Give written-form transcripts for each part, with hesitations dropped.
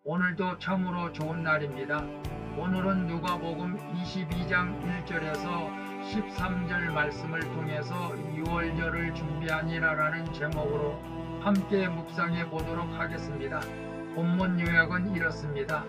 오늘도 참으로 좋은 날입니다. 오늘은 누가복음 22장 1절에서 13절 말씀을 통해서 유월절을 준비하니라라는 제목으로 함께 묵상해 보도록 하겠습니다. 본문 요약은 이렇습니다.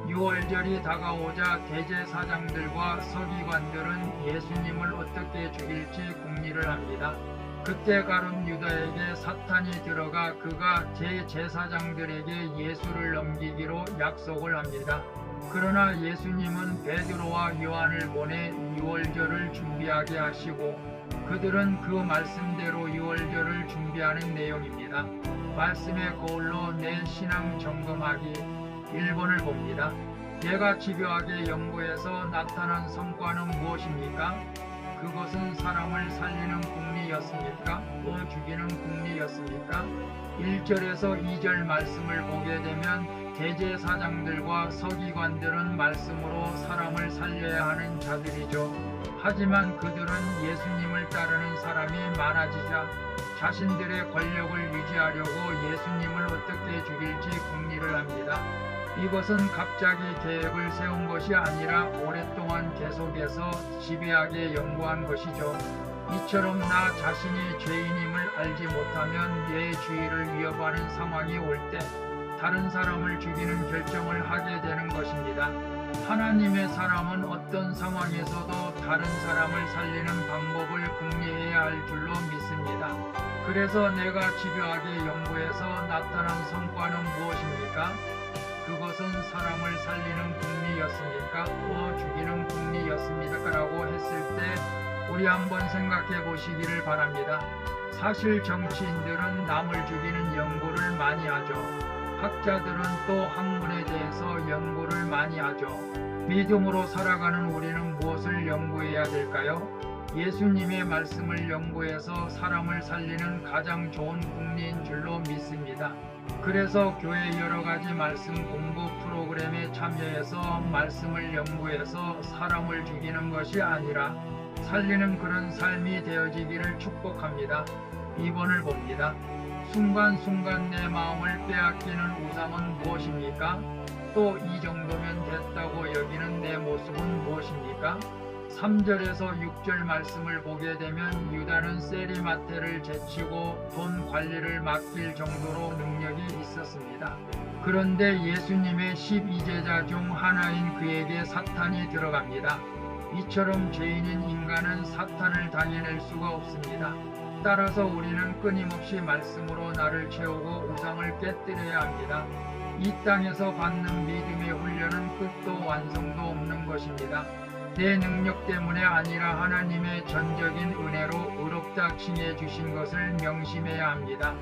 유월절이 다가오자 대제사장들과 서기관들은 예수님을 어떻게 죽일지 궁리를 합니다. 그때 가룟 유다에게 사탄이 들어가 그가 제제사장들에게 예수를 넘기기로 약속을 합니다. 그러나 예수님은 베드로와 요한을 보내 유월절을 준비하게 하시고 그들은 그 말씀대로 유월절을 준비하는 내용입니다. 말씀의 거울로 내 신앙 점검하기 1번을 봅니다. 내가 집요하게 연구해서 나타난 성과는 무엇입니까? 그것은 사람을 살리는 궁리였습니까? 또 죽이는 궁리였습니까? 1절에서 2절 말씀을 보게 되면 대제사장들과 서기관들은 말씀으로 사람을 살려야 하는 자들이죠. 하지만 그들은 예수님을 따르는 사람이 많아지자 자신들의 권력을 유지하려고 예수님을 어떻게 죽일지 궁리를 합니다. 이것은 갑자기 계획을 세운 것이 아니라 오랫동안 계속해서 지배하게 연구한 것이죠. 이처럼 나 자신이 죄인임을 알지 못하면 내 주의를 위협하는 상황이 올 때 다른 사람을 죽이는 결정을 하게 되는 것입니다. 하나님의 사람은 어떤 상황에서도 다른 사람을 살리는 방법을 궁리해야 할 줄로 믿습니다. 그래서 내가 집요하게 연구해서 나타난 성과는 무엇입니까? 그것은 사람을 살리는 궁리였습니까? 또 죽이는 궁리였습니까? 라고 했을 때 우리 한번 생각해 보시기를 바랍니다. 사실 정치인들은 남을 죽이는 연구를 많이 하죠. 학자들은 또 학문에 대해서 연구를 많이 하죠. 믿음으로 살아가는 우리는 무엇을 연구해야 될까요? 예수님의 말씀을 연구해서 사람을 살리는 가장 좋은 궁리인 줄로 믿습니다. 그래서 교회 여러가지 말씀 공부 프로그램에 참여해서 말씀을 연구해서 사람을 죽이는 것이 아니라 살리는 그런 삶이 되어지기를 축복합니다. 2번을 봅니다. 순간순간 내 마음을 빼앗기는 우상은 무엇입니까? 또 이 정도면 됐다고 여기는 내 모습은 무엇입니까? 3절에서 6절 말씀을 보게 되면 유다는 세리마태를 제치고 돈 관리를 맡길 정도로 능력이 있었습니다. 그런데 예수님의 12제자 중 하나인 그에게 사탄이 들어갑니다. 이처럼 죄인인 인간은 사탄을 당해낼 수가 없습니다. 따라서 우리는 끊임없이 말씀으로 나를 채우고 우상을 깨뜨려야 합니다. 이 땅에서 받는 믿음의 훈련은 끝도 완성도 없는 것입니다. 내 능력 때문에 아니라 하나님의 전적인 은혜로 의롭다 칭해 주신 것을 명심해야 합니다.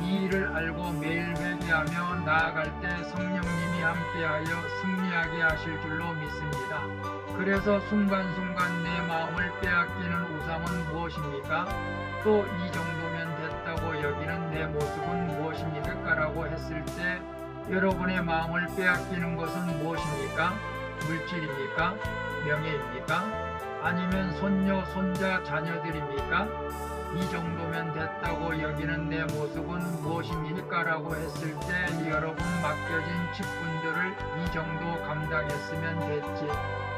이 일을 알고 매일 회개하며 나아갈 때 성령님이 함께하여 승리하게 하실 줄로 믿습니다. 그래서 순간순간 내 마음을 빼앗기는 우상은 무엇입니까? 또 이 정도면 됐다고 여기는 내 모습은 무엇입니까? 라고 했을 때 여러분의 마음을 빼앗기는 것은 무엇입니까? 물질입니까? 명예입니까? 아니면 손녀, 손자, 자녀들입니까? 이 정도면 됐다고 여기는 내 모습은 무엇입니까? 라고 했을 때 여러분 맡겨진 직분들을 이 정도 감당했으면 됐지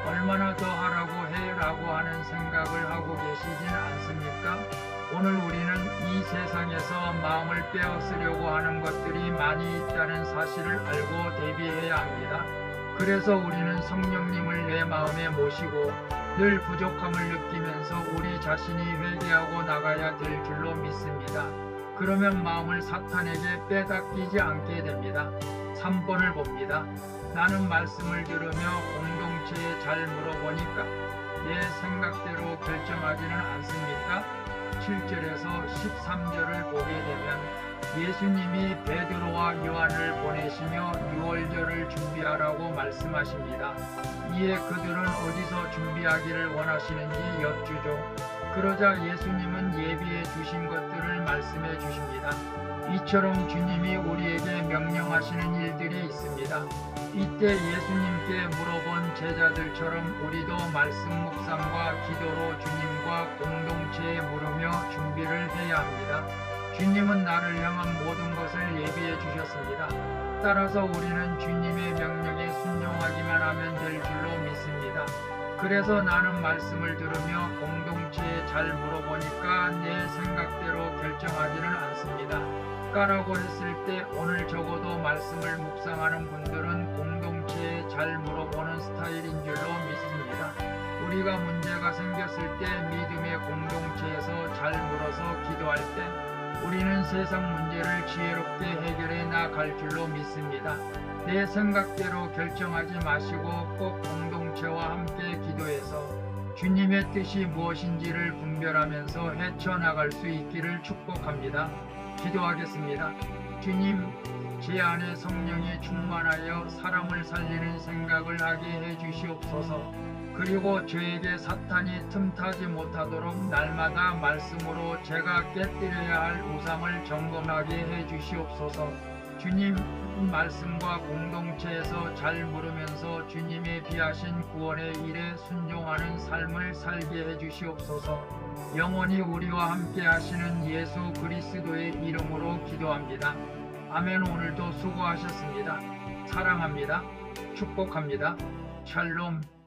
얼마나 더 하라고 해 라고 하는 생각을 하고 계시진 않습니까? 오늘 우리는 이 세상에서 마음을 빼앗으려고 하는 것들이 많이 있다는 사실을 알고 대비해야 합니다. 그래서 우리는 성령님을 내 마음에 모시고 늘 부족함을 느끼면서 우리 자신이 회개하고 나가야 될 줄로 믿습니다. 그러면 마음을 사탄에게 빼앗기지 않게 됩니다. 3번을 봅니다. 나는 말씀을 들으며 공동체에 잘 물어보니까 내 생각대로 결정하지는 않습니까? 7절에서 13절을 보게 되면 예수님이 베드로와 요한을 보내시며 유월절을 준비하라고 말씀하십니다. 이에 그들은 어디서 준비하기를 원하시는지 여쭈죠. 그러자 예수님은 예비해 주신 것들을 말씀해 주십니다. 이처럼 주님이 우리에게 명령하시는 일들이 있습니다. 이때 예수님께 물어본 제자들처럼 우리도 말씀 묵상과 기도로 주님과 공동체에 물으며 준비를 해야 합니다. 주님은 나를 향한 모든 것을 예비해 주셨습니다. 따라서 우리는 주님의 명령에 순종하기만 하면 될 줄로 믿습니다. 그래서 나는 말씀을 들으며 공동체에 잘 물어보니까 내 생각대로 결정하지는 않습니다. 까라고 했을 때 오늘 적어도 말씀을 묵상하는 분들은 공동체에 잘 물어보는 스타일인 줄로 믿습니다. 우리가 문제가 생겼을 때 믿음의 공동체에서 잘 물어서 기도할 때 우리는 세상 문제를 지혜롭게 해결해 나갈 줄로 믿습니다. 내 생각대로 결정하지 마시고 꼭 공동체와 함께 기도해서 주님의 뜻이 무엇인지를 분별하면서 헤쳐나갈 수 있기를 축복합니다. 기도하겠습니다. 주님, 제 안에 성령이 충만하여 사람을 살리는 생각을 하게 해주시옵소서. 그리고 저에게 사탄이 틈타지 못하도록 날마다 말씀으로 제가 깨뜨려야 할 우상을 점검하게 해주시옵소서. 주님, 말씀과 공동체에서 잘 물으면서 주님의 비하신 구원의 일에 순종하는 삶을 살게 해주시옵소서. 영원히 우리와 함께 하시는 예수 그리스도의 이름으로 기도합니다. 아멘. 오늘도 수고하셨습니다. 사랑합니다. 축복합니다. 샬롬.